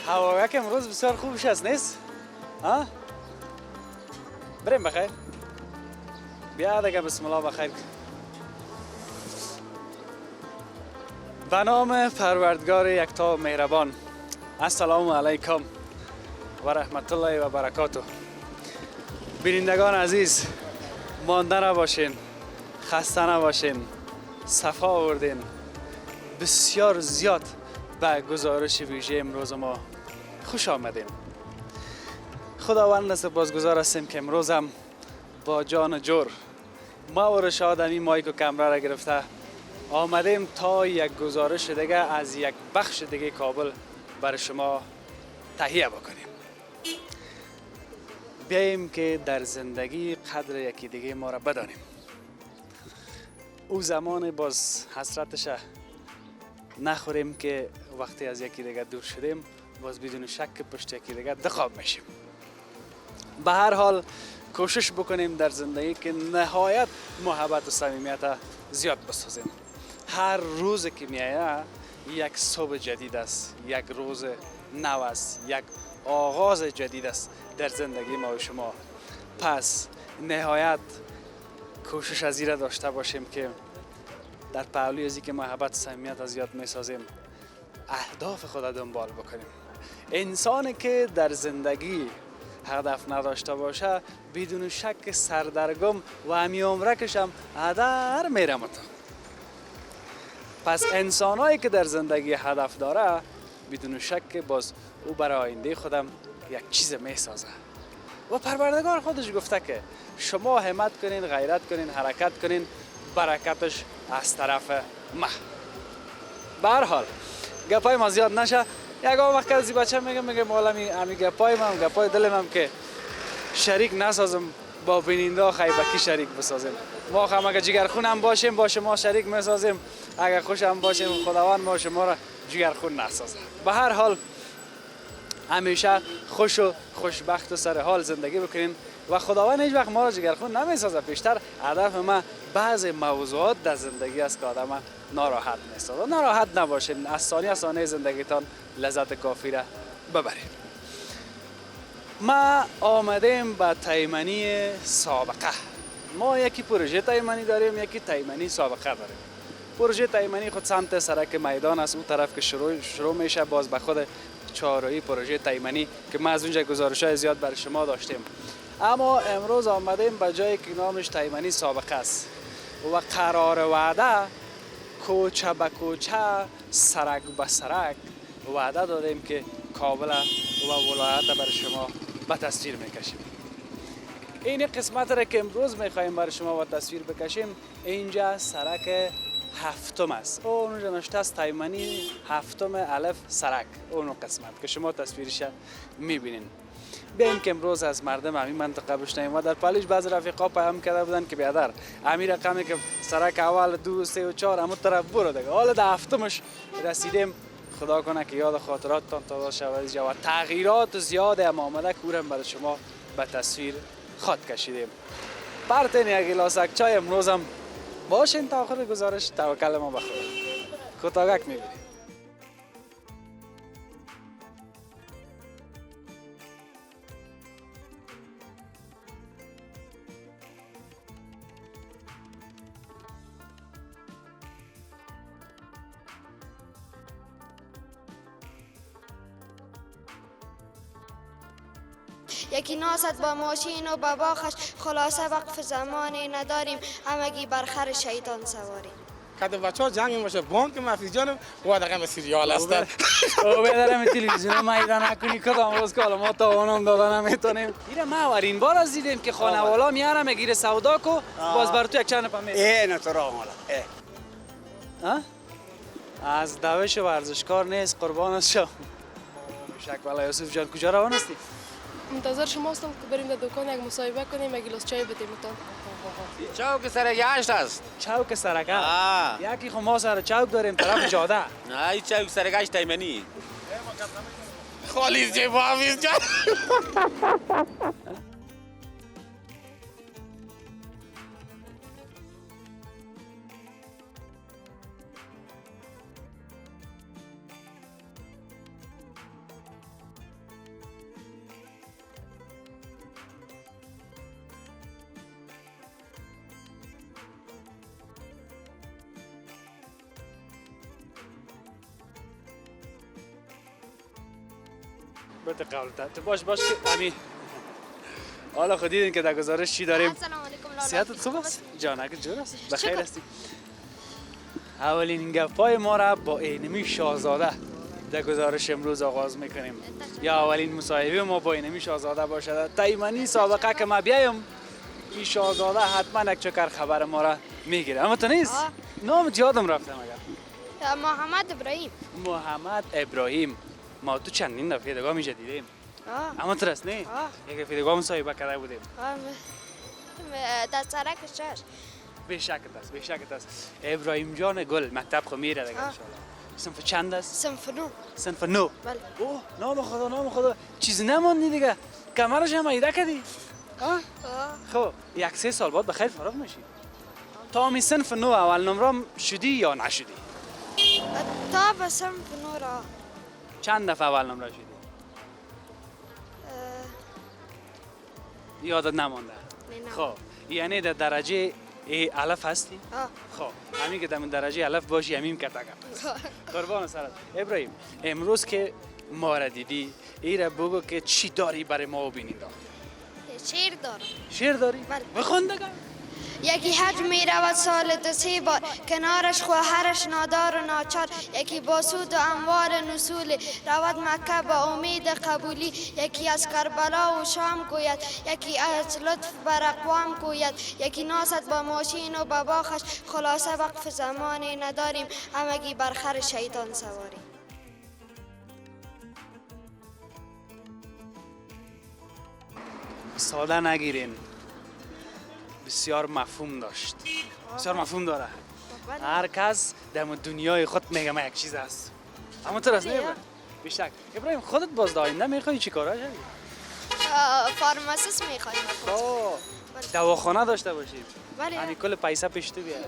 هوا که امروز بسیار خوبش است نیست؟ ها؟ بریم بخیر. بیا دیگه بسم الله بخیر. به نام پروردگار یکتا مهربان. السلام علیکم و رحمت الله و برکاته. بینندگان عزیز، مانده نباشین، خسته نباشین، صفا آوردین. بسیار زیاد به گزارش ویژه امروز ما خوش آمدین. خداوند سپاسگزار هستیم که امروز هم با جان جور ما و رشاد این مایک و کامرا را گرفته آمدیم تا یک گزارش دیگه از یک بخش دیگه کابل برای شما تهیه بکنیم. بیاییم که در زندگی قدر یکی دیگه ما را بدانیم. او زمان باز حسرتش نخوریم که وقتی از یکی دیگه دور شدیم باز بدون شک پشت یکی دیگه دخاب میشیم. به هر حال کوشش بکنیم در زندگی که نهایت محبت و صمیمیت زیاد بسازیم. هر روز که میایه یک صبح جدید است، یک روز نو است، یک آغاز جدید است در زندگی ما و شما. پس نهایت کوشش از این را داشته باشیم که در پهلوی ازی که محبت و صمیمیت زیاد میسازیم اهداف خود را دنبال بکنیم. انسانی که در زندگی هدف نداشته باشه بدون شک سردرگم و همی عمرکش هم هدر میره متا. پس انسانایی که در زندگی هدف داره بدون شک باز او برای آینده خودم یک چیز میسازه و پروردگار خودش گفته که شما همت کنین، غیرت کنین، حرکت کنین، برکتش از طرف ما. به هر حال گپای ما زیاد نشه. یک وقت از بچه میگه مولا امی گپای من گپای دلم هم که شریک نسازم با بیننده خیبکی شریک بسازیم. ما هم اگه جگرخون هم باشیم با شما شریک میسازیم، اگه خوش هم باشیم خداوند ما شما را جگرخون نسازه. به هر حال همیشه خوش و خوشبخت و سر حال زندگی بکنین و خداوند هیچ وقت ما را جگرخون نمیسازه. بیشتر هدف ما بعض موضوعات در زندگی است که آدم ناراحت میسازه. ناراحت نباشین، از ثانیه زندگیتان لذت کافی را ببرید. ما آمدیم به تایمنی سابقه. ما یکی پروژه تایمنی داریم، یکی تایمنی سابقه داریم. پروژه تایمنی خود سمت سرک میدان است، اون طرف که شروع میشه باز به خود چهارراهی پروژه تایمنی که ما از اونجا گزارش‌های زیاد برای شما داشتیم. اما امروز آمدیم به جایی که نامش تایمنی سابقه است و قرار وعده کوچه به کوچه، سرک به سرک وعده دادیم که کابل و ولایت برای شما به تصویر میکشیم. این قسمت را که امروز میخوایم برای شما به تصویر بکشیم اینجا سرک هفتم است. اونجا نوشته است تایمنی هفتم الف سرک. اون قسمت که شما تصویرش میبینین. بیایم که امروز از مردم همین منطقه بشنویم و در پالیش بعض رفیقا پیام کرده بودن که بیادر همین رقمی که سرک اول 2 3 و 4 همون طرف برو دیگه. حالا در هفتمش رسیدیم. خدا کنه که یاد خاطراتتان تازه شود و تغییرات زیاد هم آمده کورم برای شما به تصویر خط کشیدیم. پرتین یک گلاسک چای امروز هم باشین تا آخر گزارش. توکل ما به خدا. کوتاهک میبینیم. یکی ناست با ماشین و با باخش، خلاصه وقف زمانی نداریم، همگی بر خر شیطان سواریم. کده بچه‌ها جنگ میشه بانک مافی جانم و دقیقا سریال هستن. او بدرم تلویزیون میدان نکنی کدام روز که ما تاوانم دادن نمیتونیم. ایره ما ورین بار از دیدیم که خانوالا میاره میگیره سودا کو باز بر تو یک چند پا ای نتورا مالا ها از دوش ورزشکار نیست قربانش شم. شک والا یوسف جان کجا روان هستی؟ منتظر شما هستم که بریم در دکان یک مصاحبه کنیم یک گلاس چای بدیم تان. چوک سر گشت است. چوک سرگشت. یکی خو ما سر چوک داریم طرف جاده. نه این چوک سر گشت تایمنی. خالیز جیب حافظ جان. بده قولت تو باش که امین حالا خود دیدین که در گزارش چی داریم. السلام علیکم لالا. صحتت خوب است؟ جانک جور است؟ بخیر هستی؟ اولین گپای ما را با اینمی شاهزاده در گزارش امروز آغاز میکنیم. یا اولین مصاحبه ما با اینمی شاهزاده باشد. تایمانی سابقه که ما بیایم این شاهزاده حتما یک چکر خبر ما را میگیره. اما تو نیست؟ نامت یادم رفته مگر. محمد ابراهیم. محمد ابراهیم. ما تو چندین دفعه دیگه میشه دیدیم. اما تو راست نه؟ یک دفعه دیگه مصاحبه کرده بودیم. در سرک شش. بیشکت است. ابراهیم جان گل مکتب خو میره دیگه ان شاء الله. صنف چند است؟ صنف 9. بله. اوه نام خدا چیزی نموندی دیگه. کمرش هم ایده کردی؟ خب 1-3 سال بعد بخیر فارغ میشی. تا می صنف 9 اول نمره شدی یا نشدی؟ تا به صنف 9 را. چند دفعه اول نمره شدی؟ یادت نمونده. خب یعنی در درجه الف هستی؟ خب همین که در درجه الف باشی همین کتاگه قربان سرت. ابراهیم امروز که ما را دیدی ایره بگو که چی داری برای ما ببینید؟ شیر دارم. شعر داری؟ بله. بخون دیگه. یکی حج می رود سال 2-3 بار، کنارش خواهرش نادار و ناچار. یکی با سود و اموال نسول رود مکه با امید قبولی. یکی از کربلا و شام گوید، یکی از لطف بر اقوام گوید. یکی ناست با ماشین و با باخش، خلاصه وقف زمانی نداریم، همگی بر خر شیطان سواریم. ساده نگیرین، بسیار مفهوم داشت، بسیار مفهوم داره. هر کس در دنیای خود میگه ما یک چیز است. اما تو راست نمیگه. بیشتر ابراهیم خودت باز داینده میخوای چی کارا شوی؟ فارماسیست میخوایم. دواخانه داشته باشید. بله. یعنی کل پیسه پیش تو بیاره.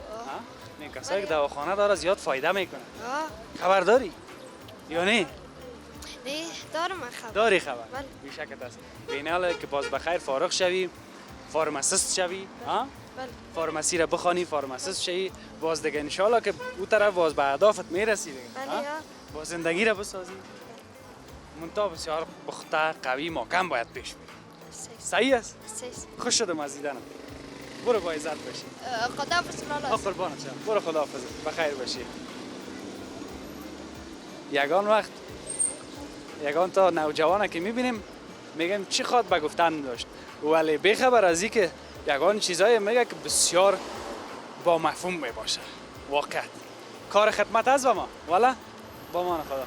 این کسایی که دواخانه داره زیاد فایده میکنه. خبر داری؟ یا نه؟ نه دارم خبر. داری خبر؟ بله. بیشکت است. بینال که باز بخیر فارغ شوی، فارماسیست شوی، ها؟ بله. فارماسی را بخوانی، فارماسیست شوی، باز دیگه ان شاءالله که او طرف باز به اهدافت میرسی دیگه. بله. با زندگی را بسازی. منتها بسیار پخته، قوی، محکم باید پیش بری. صحیح است؟ خوش شدم از دیدنم. برو با عزت باشی. خداحافظ لالا. قربانت شم. برو خداحافظ. بخیر باشی. یگان وقت یگان تا نوجوانه که میبینیم میگیم چی خواد به گفتن داشت، ولی بخبر از این که یگان چیزایی میگه که بسیار با مفهوم میباشه. واقعا کار خدمت از با ما والا با ما خدا.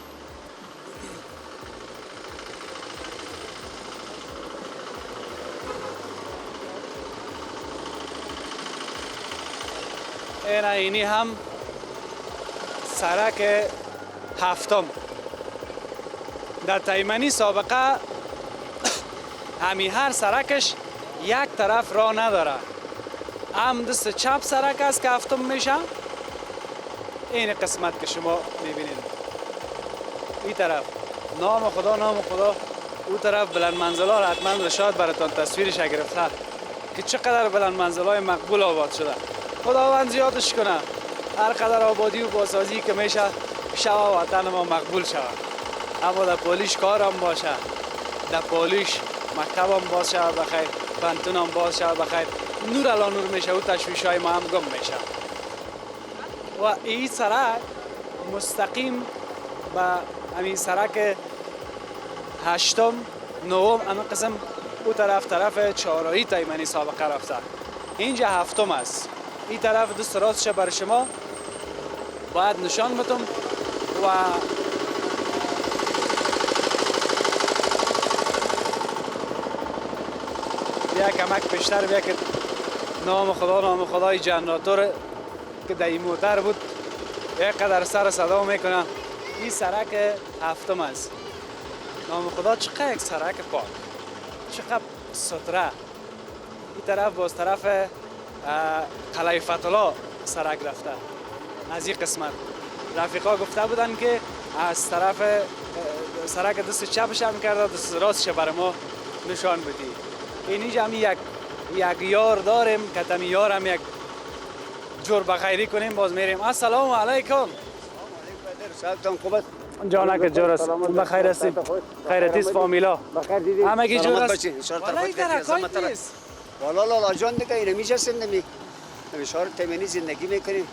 اینی هم سرک هفتم در تایمنی سابقه همی هر سرکش یک طرف راه نداره، هم دست چپ سرک است که هفتم میشه. این قسمت که شما میبینید این طرف نام خدا او طرف بلند منزلا را حتما رشاد براتون تصویرش گرفته که چقدر بلند منزلای مقبول آباد شده. خداوند زیادش کنه، هر قدر آبادی و بازسازی که میشه شوا وطن ما مقبول شود. اما در پولیش کار هم باشه، در پولیش مکتب هم باز شود بخیر، پنتون هم باز شود بخیر، نور علا نور میشه و تشویش های ما هم گم میشه. و این سرک مستقیم به همین سرک هشتم نهم همین قسم او طرف چهارراهی تایمنی سابقه رفته. اینجا هفتم است. این طرف دست راستش بر شما باید نشان بدم و بیا کمک پیشتر بیا که نام خدای جنراتور که در این موتر بود یک قدر سر صدا میکنه. این سرک هفتم است. نام خدا چقدر یک سرک پاک، چقدر ستره. این طرف باز طرف قلعه فتح‌الله سرک رفته. از این قسمت رفیقا گفته بودن که از طرف سرک دست چپش هم کرده، دست راستش برای ما نشان بدی. اینجا هم یک یار داریم که تمی یار هم یک جور بخیری کنیم. باز میریم. السلام علیکم. سلام خوب است. جانک جور است. بخیر هستیم. خیرتیست فامیلا. بخیر دیدی. همگی جور سلامت است. باشی. ان شاء الله والله ترفیق ترکات ترفیق. نیست. والا لالا جان دیگه اینو میشستیم نمی. شهر تمنی زندگی میکنیم.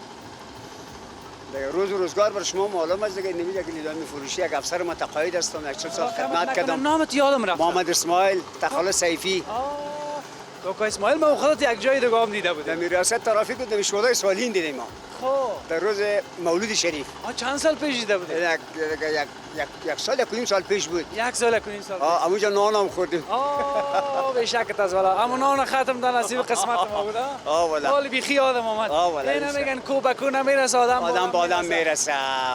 دیگه روز روزگار بر شما معلوم است دیگه نمیشه که لیلامی فروشی یک افسر متقاعد هستم. 40 سال خدمت کردم. نامت یادم رفت. محمد اسماعیل تخلص سیفی. کاکا اسماعیل ما خودت یک جای دیگه هم دیده در بودم. ریاست ترافیک و در شهدای سالین دیدیم ما. خب در روز مولود شریف. چند سال پیش دیده بودی؟ یک سال یک سال پیش بود. یک سال کنین سال. اونجا نانم خوردیم. به شکت از والا. اما نان ختم در نصیب قسمت ما بود. والا. حالی بیخی آدم آمد. والا. اینا میگن کو به کو نمیرسه آدم با آدم میرسه.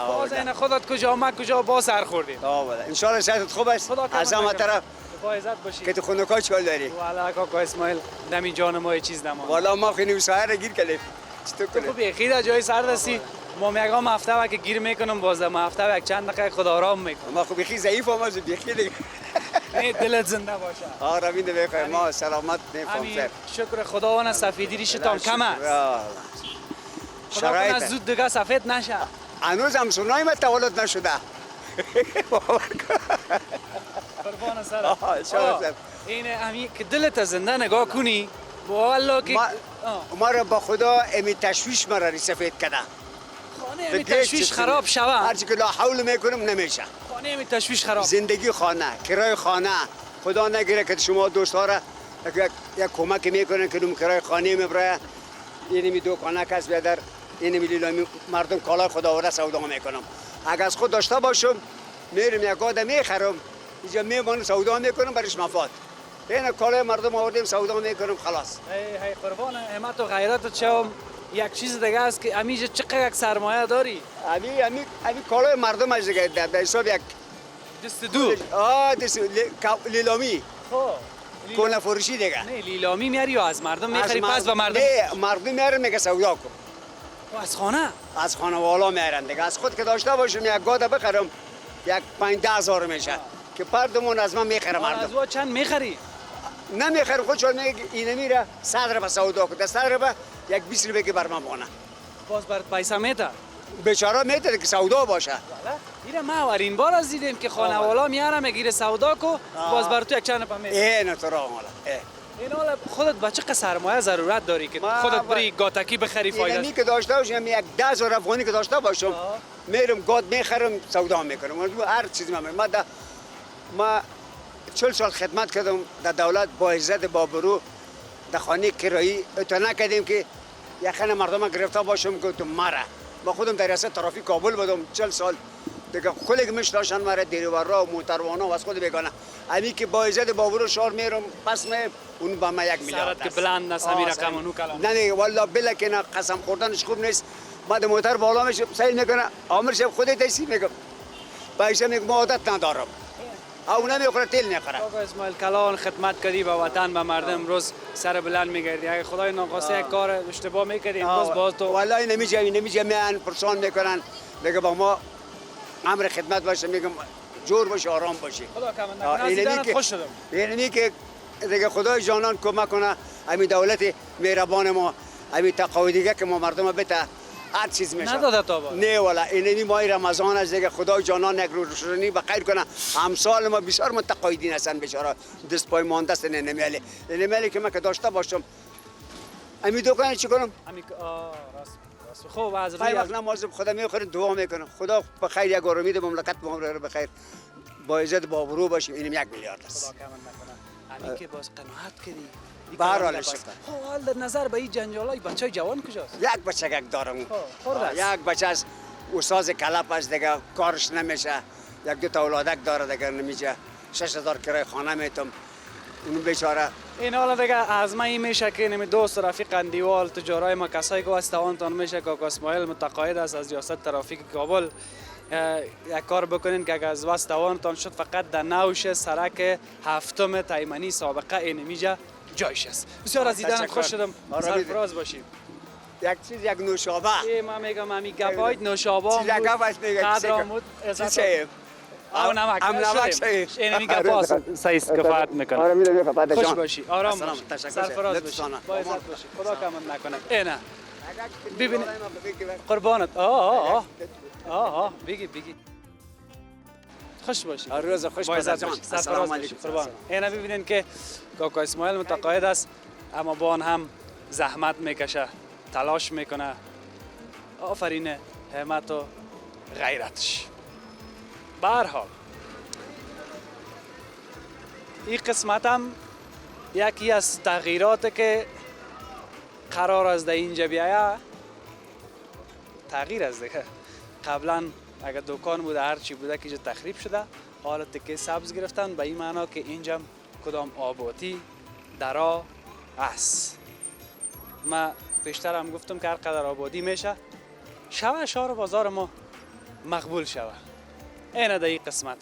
باز این خودت کجا ما کجا با سر خوردی. والا. ان شاء الله صحتت خوب است. از همه طرف با عزت باشی. که تو خونکا چال داری. والا کاکا اسماعیل دمی جان ما چیز نماند. والا ما خیلی سایر گیر کردیم. چطور کنیم؟ خوب خیلی در جای سرد هستی. ما میگم هفته و که گیر میکنم باز ما هفته یک چند دقیقه خدا آرام میکنم. ما خوب بخی ضعیف هم از بخی دیگه. دلت زنده باشه. روین بخیر ما سلامت نفهم سر. شکر خدا و سفیدی ریشتان کم است. خدا کنه شرایط زود دیگه سفید نشه. هنوز هم سنای ما تولد نشده. قربان سر. شرایط. این همی که دلت زنده نگاه کنی والله که ما را با خدا امی تشویش ما را سفید کرده. خانه امی تشویش خراب شود. هرچی که لا حول میکنم نمیشه. خانه امی تشویش خراب. زندگی خانه، کرای خانه. خدا نگیره که شما دوستا را یک کمک میکنن که دوم کرای خانه میبره. اینمی دکانه کس بیادر اینمی لیلامی مردم کالای خدا ورده سودا میکنم. اگر از خود داشته باشم میرم یک آده میخرم اینجا میمانم سودا میکنم برش مفاد. این کالای مردم آوردیم سودا میکنم خلاص. هی قربان همت و غیرت چم یک چیز دیگه است که امیجا چقدر یک سرمایه داری. امی کالای مردم از دیگه در حساب یک دست دو. دست لیلامی. خب کونه فروشی دیگه. نه لیلامی میاری یا از مردم میخری پس به مردم. نه مردم میارن میگه سودا کن. از خانه؟ از خانه والا میارن دیگه. از خود که داشته باشم یک گاده بخرم یک 5-10 هزار میشه که پردمون از من میخره مردم. از چند میخری؟ نمیخرم خود شد میگه اینه میره 100 روپیه سودا کن. 100 روپیه یک 20 روپیه که بر من بونه. باز بر پیسه میده. بیچاره میده که سودا باشه. میره ما اولین بار از دیدیم که خانه والا میاره میگیره سودا کو باز بر تو یک چند پا میده. نه تو را مالا. این حالا خودت با چه سرمایه ضرورت داری که خودت بری گاتکی بخری فایده. اینمی که داشته باشم یک 10,000 افغانی که داشته باشم میرم گات میخرم سودا میکنم. هر چیزی ما 40 سال خدمت کردم در دولت با عزت با برو در خانه کرایی اتو نکردیم که یخن مردم گرفته باشم گفتم مره. ما خودم در ریاست ترافیک کابل بودم 40 سال دیگه کلی میشناسن مرا دیروارا و موتروانا و از خود بگانه امی که با عزت با برو شهر میرم پس می اون با ما 1 میلیارد که بلند است همین رقم اونو کلام. نه والله بلا که نه قسم خوردنش خوب نیست. بعد موتر بالا میشه سیل میکنه عامر شب خودت تیسی میگم پیسه میگم عادت ندارم او نمیخوره تیل نخوره. آقا اسماعیل کلان خدمت کردی به وطن به مردم روز سر بلند میگردی اگه خدای ناخواسته یک کار اشتباه میکردیم باز تو والله نمیشه میان پرسان میکنن دیگه با ما امر خدمت باشه میگم جور باشه آرام باشی. خدا کمند نکنه از دیدنت خوش شدم. یعنی که دیگه خدای جانان کمک کنه همین دولت مهربان ما همین تقاعدیه که ما مردم بته هر چیز میشه. نداده تا با. نه والا اینمی ماه رمضان از دیگه خدای جانان یک روزی بخیر کنه. امسال ما بسیار متقاعدین هستن بیچاره دست پای مانده است نمیاله که من که داشته باشم همین دکان چی کنم؟ همین راست خوب از روی وقت نماز خدا میخوریم دعا میکنم خدا به خیر یک آرامی ده مملکت ما رو به خیر با عزت با برو باشیم اینم 1 میلیارد است. خدا کمند نکنه. همین که باز قناعت کردی. بهرحال شکر. حال در نظر به این جنجالای بچهای جوان کجاست؟ یک بچه دارم. یک بچه از استاد کلپ است دیگه کارش نمیشه. یک 2 تا اولادک داره دیگه نمیشه. 6000 کرایه خانه میتم. اون بیچاره این حالا دیگه از ما این میشه که نمی دوست رفیق اندیوال تجارای ما کسایی که واسطوانتان میشه کاکا اسماعیل متقاعد است از ریاست ترافیک کابل یک کار بکنین که اگر از واسطوانتان شد فقط در نوش سرک هفتم تایمنی سابقه اینمیجا جایش است. بسیار از دیدنت خوش شدم. سرفراز باشیم. یک چیز یک نوشابه. ما میگم همی گپایت نوشابه چیز یک گپ قدر آمود او نمک این میگه باز سایز کفایت میکنه. آره میدونم کفایت خوش باشی آرام باش سرفراز باشی با عزت باشی خدا کمند نکنه. اینا ببین قربانت آه بگی خوش باشید. روز خوش با عزت پدر جان. باشید. السلام سرفراز علیکم. باشید. قربان. اینا ببینین که کاکا اسماعیل متقاعد است، اما با آن هم زحمت میکشه، تلاش میکنه. آفرین همت و غیرتش. به هر حال این قسمت هم یکی از تغییرات که قرار است در اینجا بیایه، تغییر است دیگه. قبلا اگر دکان بوده هر چی بوده که اینجا تخریب شده، حالا تکه سبز گرفتن به این معنا که اینجا کدام آبادی درا است. ما پیشتر هم گفتم که هر قدر آبادی میشه شوه شهر و بازار ما مقبول شوه. اینه در این قسمت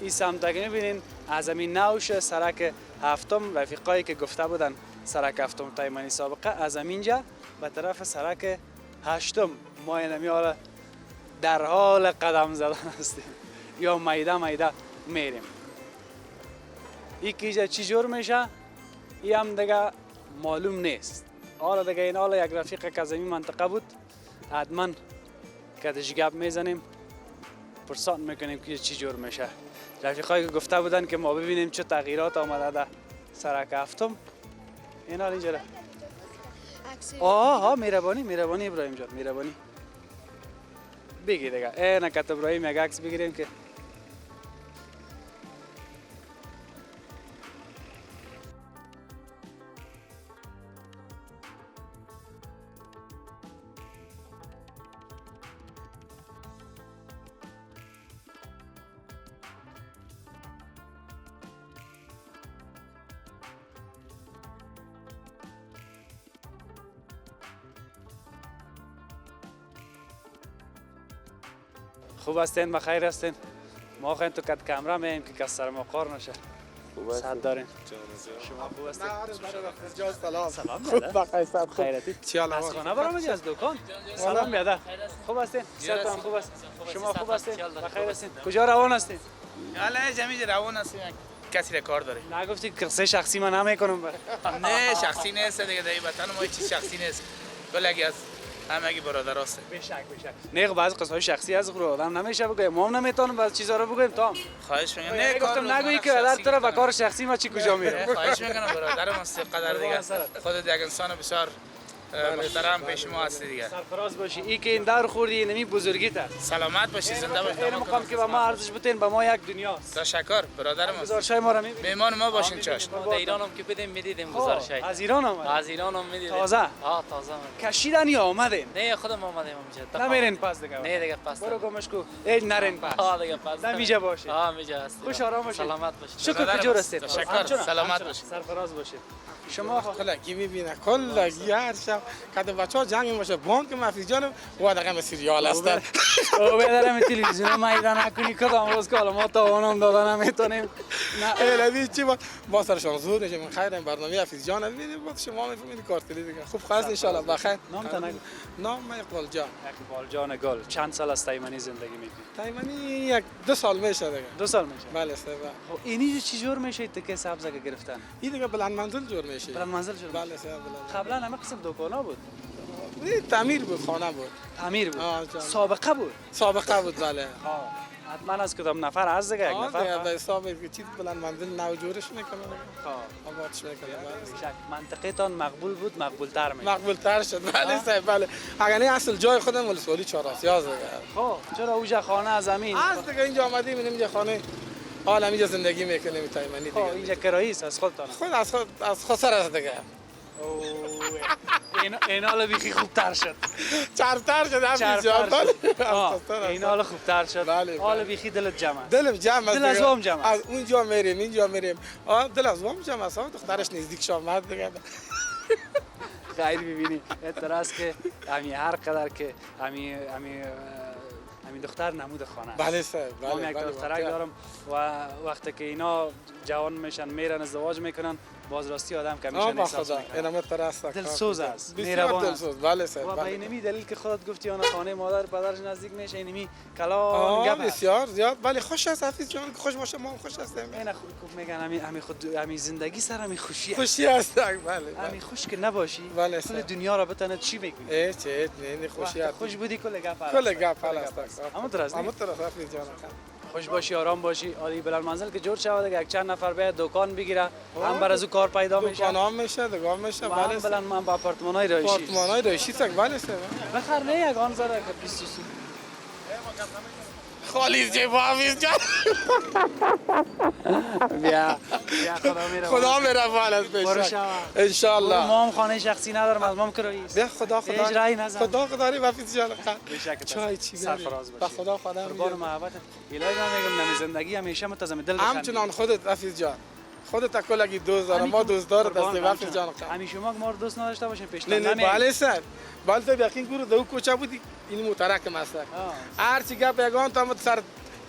این سمت اگه میبینین از همین نوش سرک هفتم، رفیقایی که گفته بودن سرک هفتم تایمانی سابقه، از همینجا به طرف سرک هشتم ما اینمی حالا در حال قدم زدن هستیم یا میده میریم. این که اینجا چی جور میشه این هم دیگه معلوم نیست. حالا دیگه این حالا یک رفیق که از این منطقه بود حتما کدش گپ میزنیم پرسان میکنیم که چی جور میشه. رفیقایی که گفته بودن که ما ببینیم چه تغییرات آمده در سرک هفتم. این حال اینجا مهربانی ابراهیم جان، مهربانی بگی دیگه. این کت ابراهیم یک عکس بگیریم که خوب هستین، بخیر هستین. ما خواهیم تو کت کامرا میاییم که کس سر ما قار نشه. صد دارین. شما خوب هستین؟ سلام خود بخیر صد خوب. خیرتی. چی حال از خانه برآمدی از دکان؟ سلام بیاده. خوب هستین؟ صحتتان خوب است؟ شما خوب هستین؟ بخیر هستین؟ کجا روان هستین؟ حالا جمعی روان هستیم، کسی را کار داره. نگفتی قصه شخصی من نمیکنم. نه شخصی نیست دیگه، در این وطن ما هیچ چیز شخصی نیست. بلکه از همگی برادر هست. بشک. نه بعضی قصه های شخصی از خود آدم نمیشه بگه، ما هم نمیتونیم بعضی چیزا رو بگیم تا. خواهش میکنم. نه گفتم نگویی که در طرف با کار شخصی ما چی کجا میره. خواهش میکنم برادرم است قدر دیگه. خودت یک انسان بسیار محترم پیش ما هستی دیگه. سرفراز باشی. ای که این دار خوردی نمی بزرگیت است. سلامت باشی، زنده باشی. این مقام که به ما ارزش بتین به ما یک دنیاست. تشکر برادرم است. گزارشای ما را میبینید. مهمان ما باشین چاش. در ایران هم که بدیم میدیدیم گزارشای. از ایران آمد. از ایران هم میدیدیم. تازه تازه کشیدن یا آمدین؟ نه خودم آمدیم اونجا. نمیرین پس دیگه. نه دیگه پس. برو گمش کو. ای نرین پس. دیگه پس. نمیجا باشه. میجا هست. خوش آرام باشید. سلامت باشید. شکر که جور هستید. تشکر. سلامت باشید. سرفراز باشید. شما کلگی میبینه کلگی هر شب کده بچه ها جنگ میشه بانک مفیز جانم و دقیقه سریال هستن. او بدرم تلویزیون میدان نکنی کدام روز که ما توانم دادن نمیتونیم. نه الهی چی با سرشان زود میشه. من خیرم برنامه حفیظ جان ببینید با شما میفهمید کارتلی دیگه. خوب خواست ان شاء الله بخیر. نام تا نگو. نام اقبال جان. اقبال جان گل. چند سال از تایمانی زندگی میکنی؟ تایمانی 2 سال میشه دیگه. 2 سال میشه. بله سه. خب اینی چی جور میشه تکه سبز که گرفتن؟ این دیگه بلند منزل جور میشه. بلند منزل جور. بله سه بلند. قبلا همه قسم دکانا بود. این تعمیر بود، خانه بود. تعمیر بود. جان. سابقه بود. سابقه بود بله. حتما از کدام نفر از دیگه یک نفر. به حساب چیز بلند منزل نو جورش میکنه. آبادش میکنه. شک منطقه تان مقبول بود، مقبول تر می. مقبول تر شد بله صاحب بله. اگر نه اصل جای خودم ولسوالی 4 دیگه. خب چرا اوجا خانه از زمین؟ از دیگه اینجا آمدیم اینجا خانه حالا اینجا زندگی میکنیم تایمانی خب دیگه. اینجا کرایی است از خودتان. خود از خسر است دیگه. این حالا بیخی خوبتر شد. چرتر شد این حالا خوبتر شد. بله. حالا بیخی دلت جمع. دلم جمع است. دل از وام جمع. از اونجا میریم اینجا میریم. دل از وام جمع است. دخترش نزدیک شامد دیگه. خیر ببینی اعتراض که هر قدر که همین دختر نمود خانه است. بله صاحب بله. من یک دخترک دارم و وقتی که اینا جوان میشن میرن ازدواج میکنن بازراستی آدم که آه همیشه با احساس خدا میکنه. اینم ترست دلسوز است، بسیار مهربان است. دلسوز بله سر و به اینمی دلیل که خودت گفتی آن خانه مادر پدرش نزدیک میشه اینمی کلان گپ است. بسیار زیاد بله خوش است حفیظ جان که خوش باشه ما هم خوش هستیم این خوب میگن همین خود همین زندگی سر همین خوشی است. خوشی هست بله همین بله خوش که نباشی بله، کل سر. دنیا را بتنه چی بگی. چه نه خوشی وقت هست خوش بودی کل گپ است. کل گپ است اما درست اما طرف حفیظ جان خوش باشی آرام باشی عالی بلند منزل که جور شود یک چند نفر بیاد دکان بگیره هم بر از او کار پیدا میشه دکان هم میشه دکان میشه و هم بله بلند من با آپارتمان های رایشی آپارتمان های رایشی سگ بله سر بخر نه یک آن زره که 20 سو خالی جیب حفیظ جان بیا خدا میره خدا میره بالت برو بشه شما. ان شاء الله ما هم خانه شخصی ندارم از مام کراییست بیا خدا هیچ رای نزن. خدا داری حفیظ جان بشک چای چی سرفراز با باشی خدا خدا قربان و محبت الهی من میگم نمی زندگی همیشه متزم دل بخندی همچنان خودت حفیظ جان خودت کلگی دوست دارم ما همین دوست دارت قربان هستی حفیظ جان همیشه ما ما رو دوست نداشته باشین پیش نه نه بله سر بله تو یقین گورو دو کوچه بودی این مترکم است هر چی گپ یگان تا سر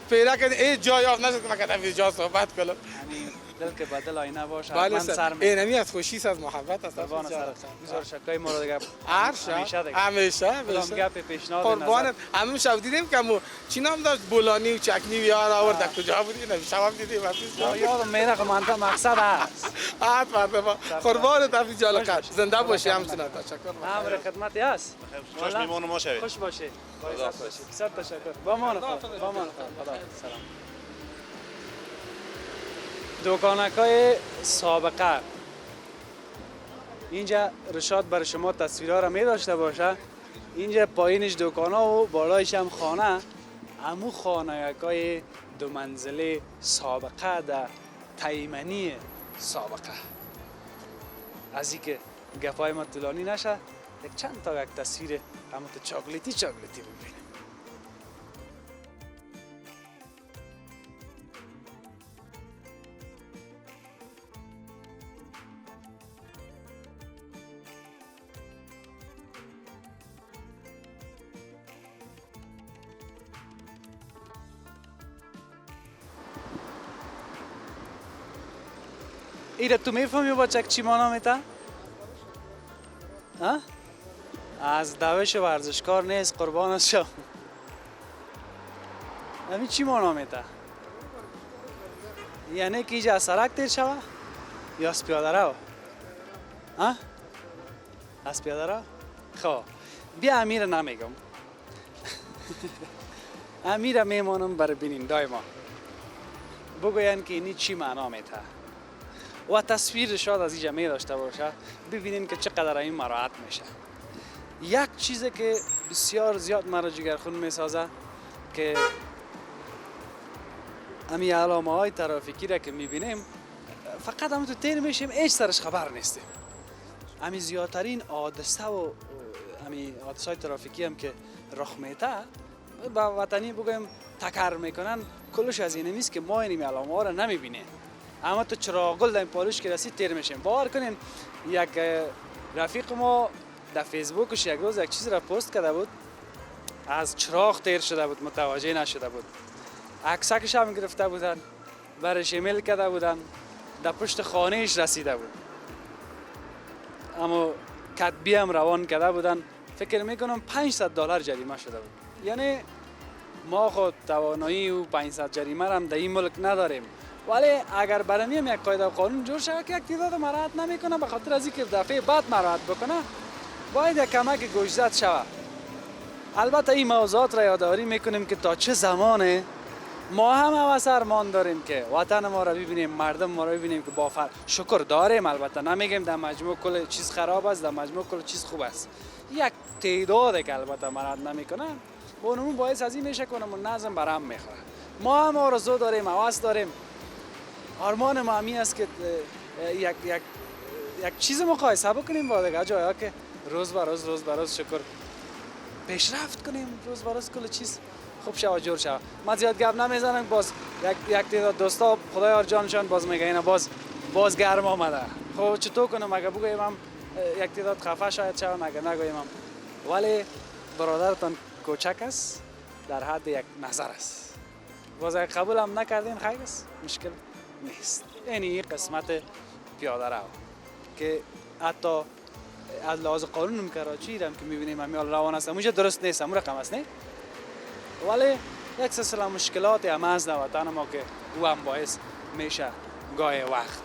پیدا کنی ای جای آف نشد که من کدام جا صحبت کنم همین دل که بدل آینه باشه بله من سر سر می اینمی از خوشی است از محبت است قربان حفیظ سر جان بزار شکای ما رو دیگه همیشه همیشه دیگه همیشه کدام گپ پیشنهاد قربان نظر همون شب دیدیم که مو چی نام داشت بولانی و چکنی و یار آورد کجا بودی نه شب دیدیم حفیظ جان یادم میره که منطقه مقصد هست آت مرتبا قربان حفیظ جان لقد زنده باشی همچنان تشکر امر خدمتی هست خوش میمون ما شوید. خوش باشه بایزت باشه بسیار تشکر با مان خدا با مان خدا سلام دکانکای سابقه اینجا رشاد برای شما تصویرها را می داشته باشه اینجا پایینش دکانا و بالایش هم خانه امو خانه‌های دو منزله سابقه در تیمنی سابقه از اینکه گپای ما طولانی نشه یک چند تا یک تصویر همون چاکلیتی ببینیم ایره تو میفهمی با چک چی مانا میتا؟ ها؟ از دوش ورزشکار نیست قربانش شم همین چی مانا میتا؟ یعنی که اینجا از سرک تیر شوه؟ یا از پیاده رو؟ ها؟ از پیاده رو؟ خب بیا امیر نمیگم امیر میمانم برای بیننده ما بگوین که اینی چی معنا میته و تصویر شاید از اینجا می داشته باشه ببینین که چقدر این مراعات میشه یک چیزی که بسیار زیاد مرا جگرخون میسازه که امی علامه های ترافیکی را که میبینیم فقط همون تو تیر میشیم هیچ سرش خبر نیستیم امی زیادترین حادثه و امی حادثه های ترافیکی هم که رخ میته با وطنی بگویم تکر میکنن کلش از این نیست که ما این علامه ها را نمیبینیم اما تو چراغ در این پالوش که رسید تیر میشیم باور کنین یک رفیق ما در فیسبوکش یک روز یک چیز را پست کرده بود از چراغ تیر شده بود متوجه نشده بود عکسکش هم گرفته بودن برش ایمیل کرده بودن در پشت خانهش رسیده بود اما کتبی هم روان کرده بودن فکر میکنم $500 جریمه شده بود یعنی ما خود توانایی و 500 جریمه هم در این ملک نداریم ولی اگر برمی هم یک قاعده و قانون جور شود که یک تعداد مراعات نمیکنه به خاطر از اینکه دفعه بعد مراعات بکنه باید یک کمک گوشزد شود البته این موضوعات را یادآوری میکنیم که تا چه زمانه ما هم هوس ارمان داریم که وطن ما را ببینیم مردم ما را ببینیم که با شکر داریم البته نمیگیم در مجموع کل چیز خراب است در مجموع کل چیز خوب است یک تعداد که البته مراعات نمیکنه اونمون باعث از این میشه که اونمون نظم برام میخوره ما هم آرزو داریم هوس داریم آرمان ما همی است که یک چیز مقایسه بکنیم با دیگه جاها که روز به روز شکر پیشرفت کنیم روز به روز کل چیز خوب شود جور شود من زیاد گپ نمیزنم باز یک تعداد دوستا خدای جانشان باز میگه اینا باز گرم آمده خب چطور کنم اگه بگویم هم یک تعداد خفه شاید شوم اگه نگویم هم ولی برادرتان کوچک است در حد یک نظر است باز اگه قبول هم نکردین خیر است مشکل نیست یعنی قسمت پیاده رو که حتی از لحاظ قانون کراچی هم که میبینیم همیال روان است اونجا درست نیست، همون رقم است نه، ولی یک سلسله مشکلات هم از در وطن ما که او هم باعث میشه گاه وقت.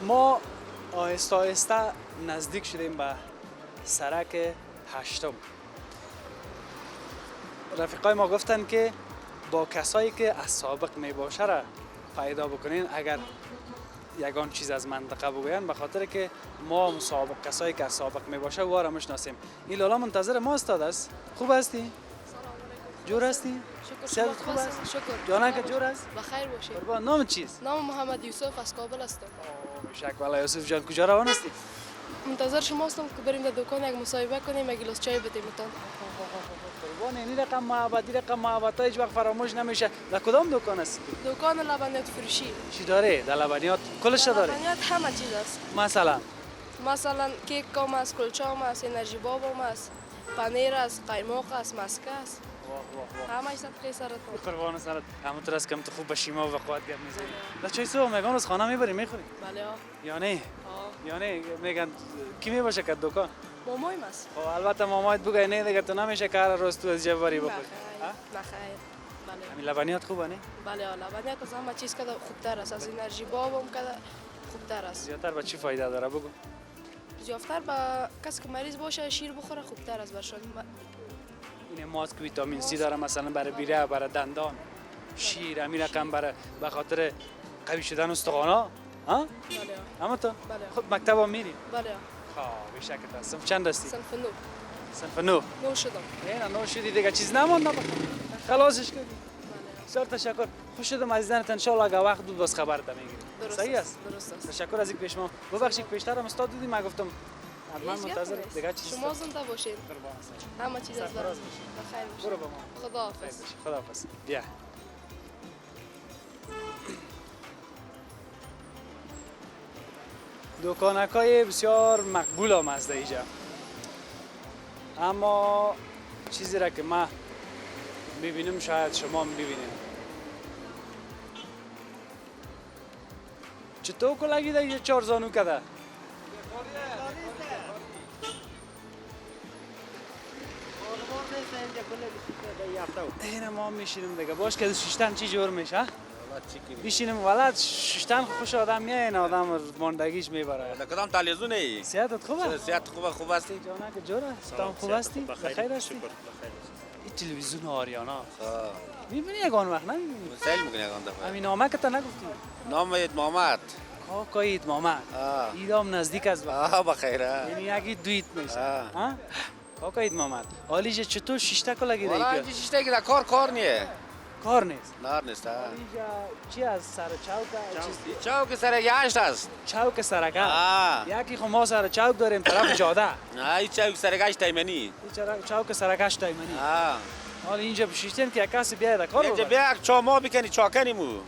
ما آهسته آهسته نزدیک شدیم به سرک 8. رفیقای ما گفتن که با کسایی که از سابق می باشه را پیدا بکنین اگر یگان چیز از منطقه بگوین، به خاطر که ما هم سابق کسایی که از سابق می باشه او را میشناسیم. این لالا منتظر ما استاده است. خوب هستی؟ جور هستی؟ شکر. صحت شما خوب خوب است؟ شکر. جانک جور است؟ بخیر باشید. قربان نام چیست؟ نام محمد یوسف از کابل هستم. شک والا یوسف جان کجا روان هستی؟ منتظر شما هستم که بریم در دکان یک مصاحبه کنیم، یک گلاس چای بدیم تان. قربان این رقم محبت هیچ وقت فراموش نمیشه. در کدام دکان است؟ دکان لبنیات فروشی. چی داره؟ در لبنیات کلش داره؟ لبنیات همه چیز است. مثلا کیک کام است، کلچه هم است، انرژی باب هم است، پنیر است، قیماق است، مسکه است. همه ایست خیلی سرت قربان سرت. همونطور است که تو خوب به شیما و وقات گپ میزنی. در چای صبح میگن از خانه میبری میخوری؟ بله ها. یا نه؟ یا نه میگن کی میباشه که دکان؟ مامایم است. خب البته مامایت بگه نه دیگه تو نمیشه که هر روز تو از جواری بخوری. نه خیر. بله. همین لبنیات خوبه نه؟ بله لبنیات از همه چیز که خوبتر است، از انرژی باب هم که خوبتر است. زیادتر به چی فایده داره بگو؟ زیادتر به کسی که مریض باشه شیر بخوره خوبتر است برشان. این ماسک ویتامین سی داره مثلا برای بیره، برای دندان، شیر، همین رقم برای به خاطر قوی شدن استخوانا. ها؟ بله. اما تو؟ بله. خود مکتب هم میری؟ بله. خب بیشکت هست. صنف چند هستی؟ صنف 9. صنف 9. 9 شدم. نه 9 شدی دیگه چیز نماند خلاصش کردی. بسیار تشکر. خوش شدم عزیزانت ان شاء الله اگه وقت بود باز خبرت میگیریم. صحیح است. درست است. تشکر از اینکه پیش ما ببخشید پیشتر هم استاد دیدی ما گفتم من منتظر دیگه چیز شما زنده باشید. همه چیز از برای بخیر باشید. برو با ما. خداحافظ. خداحافظ. بیا. دکانکای بسیار مقبول هم است اینجا، اما چیزی را که ما میبینیم شاید شما هم ببینید. چطور کلاگیده یه 4 زانو کده؟ اینه ما میشینیم دیگه باش که ششتن چی جور میشه؟ میشینیم ولد ششتن خوش آدم میاد این آدم ماندگیش میبره. در کدام تلویزیونه؟ صحتت خوبه؟ صحت خوب هستی؟ جانک جوره؟ تو خوب هستی؟ بخیر هستی؟ این تلویزیون آریانا میبینی یگان وقت نمیبینی؟ سیل میکنی یگان دفعه. همین نامه که تا نگفتی؟ نام اید محمد. کاکای اید محمد. ایدام نزدیک از وقت. بخیره. یعنی یکی دویت میشه. کاکای اید محمد. حالیجا چطور شیشته کلاگی والا دیگه؟ اینجا شیشته که در کار نیه. کار نیست. نار نیست. اینجا چی از سر چوک؟ چوک سر 8 است. چوک سرکه. یکی خو ما سر چوک داریم طرف جاده. نه این چوک سر 8 تایمنی. چوک سرکش تایمنی. حالا اینجا بشیشتیم که یک کسی بیاید کار بکنه. اینجا بیا چا ما بکنی چاکنی مو.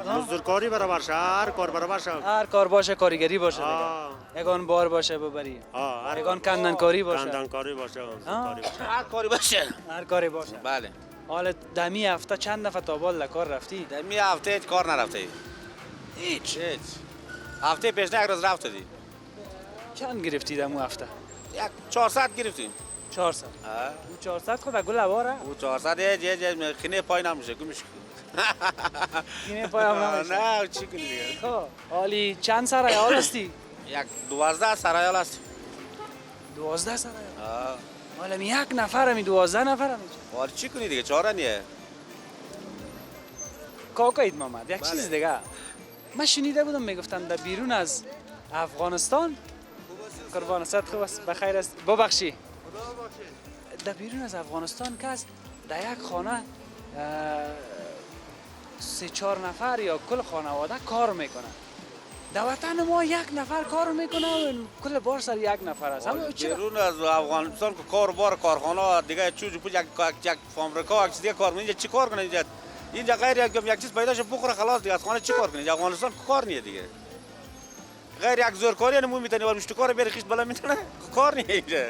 مزدورکاری برابر شه، هر کار برابر شه. هر کار باشه کاریگری باشه دیگه. یگان بار باشه ببری. یگان کندنکاری باشه. کندنکاری باشه. هر کاری باشه. هر کاری باشه. بله. حالا دمی هفته چند دفعه تا بال کار رفتی؟ دمی هفته هیچ کار نرفته. هیچ. هفته پیش نه یک روز رفته دی. چند گرفتی دمو هفته؟ یک 400 گرفتیم. 400. او 400 خود گل واره؟ او 400 یه خینه پای نمیشه گمش. خینه پای هم نمیشه. نه چی کنی دیگه. خب حالی چند سرایال هستی؟ یک 12 سرایال هست. 12 سرایال. حالا می یک نفر می 12 نفر میشه. حالا چی کنی دیگه چاره نیه. کاکا اید محمد یک چیز دیگه. من شنیده بودم میگفتن در بیرون از افغانستان قربان صد خوب است بخیر است ببخشی در بیرون از افغانستان کس در یک خانه 3-4 نفر یا کل خانواده کار میکنه. در وطن ما یک نفر کار میکنه و کل بار سر یک نفر است. بیرون از افغانستان که کار بار کارخانه دیگه چوج پوج یک فابریکا یک چیز دیگه کار میکنه. چی کار کنه اینجا غیر یک چیز پیدا شه بخوره خلاص دیگه از خانه چی کار کنه؟ افغانستان کار نیه دیگه. غیر یک زورکاری نمو میتونی ولی مشت کار بری خیش بالا میتونه کار نیه اینجا.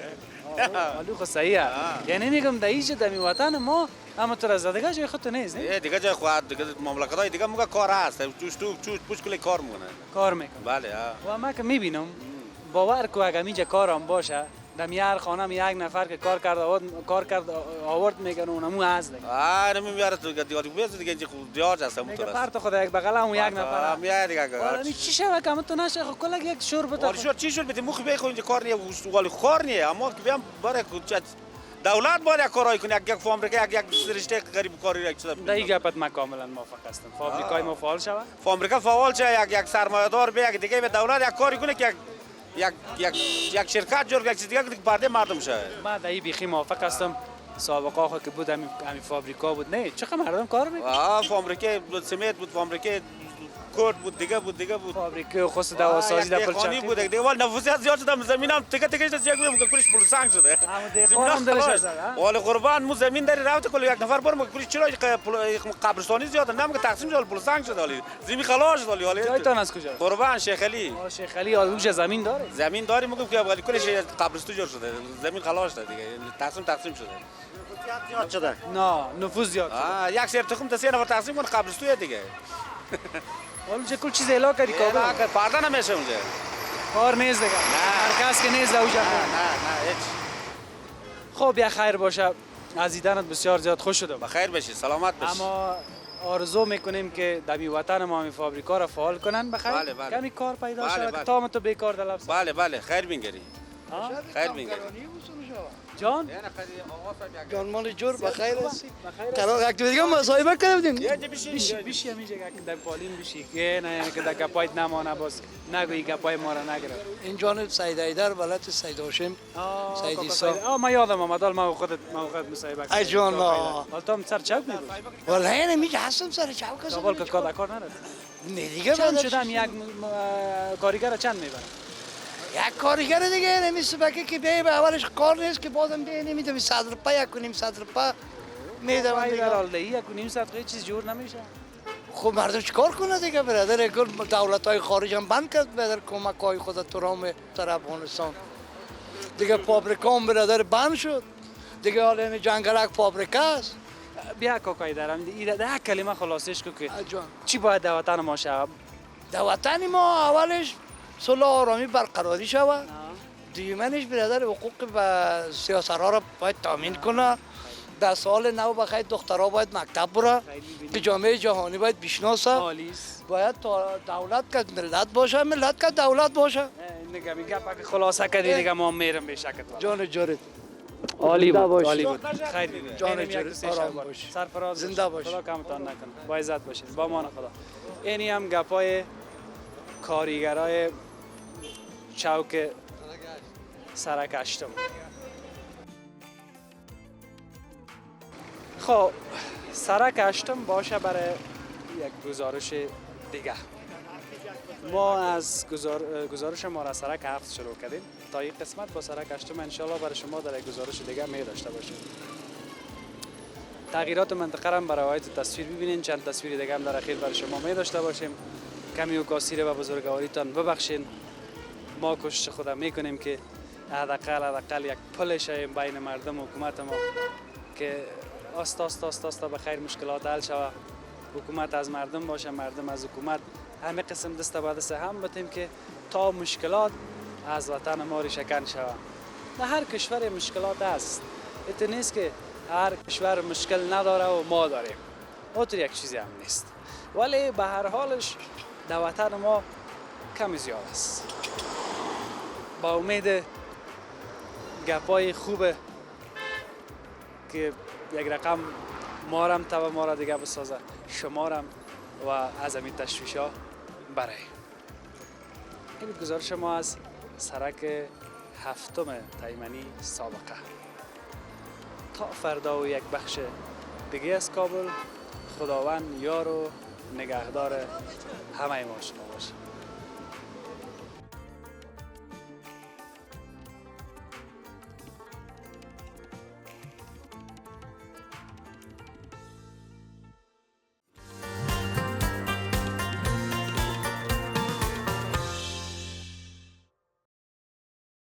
ولی خو صحیحه یعنی میگم در اینجا در وطن ما اما تو از دیگه جای خودت نیست نه دیگه جای خود دیگه مملکت‌های دیگه موقع کار هست چوش پوش کلی کار میکنه کار میکنه بله و من که میبینم باور کو اگه اینجا کارم باشه در هر خانه یک نفر که کار کرد آورد میگن اونمو از دیگه نمیاره تو دیاری بیاد دیگه اینجا دیار هست میگه پرت خود یک بغل هم یک نفر میاد دیگه والا چی شوه که تو نشه خو کلا یک شور بده ولی شو چی شد بده مخ بخو اینجا کار نیه ولی کار نیه اما که بیام برای دولت باید کارای کنه یک فابریکه یک رشته غریب کاری را چیزا در این گپت من کاملا موافق هستم فابریکای ما فعال شود فابریکه فعال شه یک سرمایه‌دار به یک دیگه به دولت یک کاری کنه که یک شرکت جور یک چیز دیگه که پرده مردم شه من در این بیخی موافق هستم سابقه آخه که بود همین فابریکا بود نه چقدر مردم کار میکنه فابریکه بود سمنت بود فابریکه کورد بود دیگه بود فابریکه خاص دواسازی در پلچرخی بود دیگه ولی نفوذیت زیاد شده زمینم تکه چیز یک میگم کلش پول سنگ شده زمینم دلش زد ولی قربان مو زمین داری رفت کل یک نفر برم کلش چرا قبرستانی زیاد نمیگه تقسیم شد پول سنگ شده ولی زمین خلاص شد ولی جایتان از کجا قربان شیخ علی شیخ علی اونجا زمین داره زمین داری میگم که ولی کلش قبرستون جور شده زمین خلاص شده دیگه تقسیم شده زیاد شده نه نفوذ زیاد یک سر تخم تا 3 نفر تقسیم کن قبرستون دیگه ولی چه کل چیز الا کردی کابل پرده نمیشه اونجا کار نیست دیگه هر کس که نیست اونجا نه هیچ خب یا خیر باشه از دیدنت بسیار زیاد خوش شدم بخیر باشی سلامت باشی اما آرزو میکنیم که در وطن ما این فابریکا را فعال کنن بخیر بله. کمی کار پیدا شود بله. تا تو بیکار در لبس بله خیر بینگری خیر بینگری جان جان مال جور بخیر هستی قرار یک دیگه مصاحبه کردیم بیشی همیشه که در پالین بیشی که نه که در گپایت نمانه باز نگویی گپای ما را نگرم این جانب سید ایدر ولایت سید هاشم سید عیسی من یادم آمد ما خودت مصاحبه کردم ای جان حالا تو سر چوک میبود والله نمیگه هستم سر چوک هستم کابل که کار نداره نه دیگه چند شدن یک کارگر چند میبرن یک کارگر دیگه نمیشه که بیای به اولش کار نیست که بازم بیای نمیده 100 روپیه کنیم 100 روپیه میدم دیگه در حال دهی کنیم 100 چیز جور نمیشه خب مردم چیکار کنه دیگه برادر دولت‌های خارج هم بند کرد برادر کمک‌های خود تو رام در افغانستان دیگه فابریکا هم برادر بند شد دیگه حالا این جنگلک فابریکا است بیا کاکای دارم در یک کلمه خلاصش کو که چی باید در وطن ما شود در وطن ما اولش صلح آرامی برقراری شود دیگمنش برادر حقوق به سیاست‌ها را باید تامین کنه در سال نو بخیر دخترها باید مکتب بره که جامعه جهانی باید بشناسه باید دولت که ملت باشه ملت که دولت باشه نگه میگه پاک خلاصه کردی دیگه ما میرم به شکت جان جارت عالی بود خیر جان جارت آرام باش سرفراز زنده باش خدا کمتان نکنه با عزت باشید با امان خدا اینی هم گپای کارگرای چوک سرک هشتم خب سرک هشتم باشه برای یک گزارش دیگه ما از گزارش ما را سرک هفت شروع کردیم تا این قسمت با سرک هشتم انشالله برای شما در یک گزارش دیگه می داشته باشیم تغییرات منطقه را برای تصویر ببینین چند تصویر دیگه هم در اخیر برای شما می داشته باشیم کمی و کاسیر و بزرگواریتان ببخشین ما کوشش خودم میکنیم که حداقل یک پل شیم بین مردم و حکومت ما که آستا به خیر مشکلات حل شود حکومت از مردم باشه مردم از حکومت همه قسم دست به دست هم بتیم که تا مشکلات از وطن ما ریشه‌کن شود در هر کشور مشکلات هست این نیست که هر کشور مشکل نداره و ما داریم اونطور یک چیزی هم نیست ولی به هر حالش در وطن ما کمی زیاد است با امید گپای خوبه که یک رقم مارم تا ما را دیگه بسازه شمارم و از همین تشویش ها برای این گزارش ما از سرک هفتم تایمنی سابقه تا فردا و یک بخش دیگه از کابل خداوند یار و نگهدار همه ما شما باشه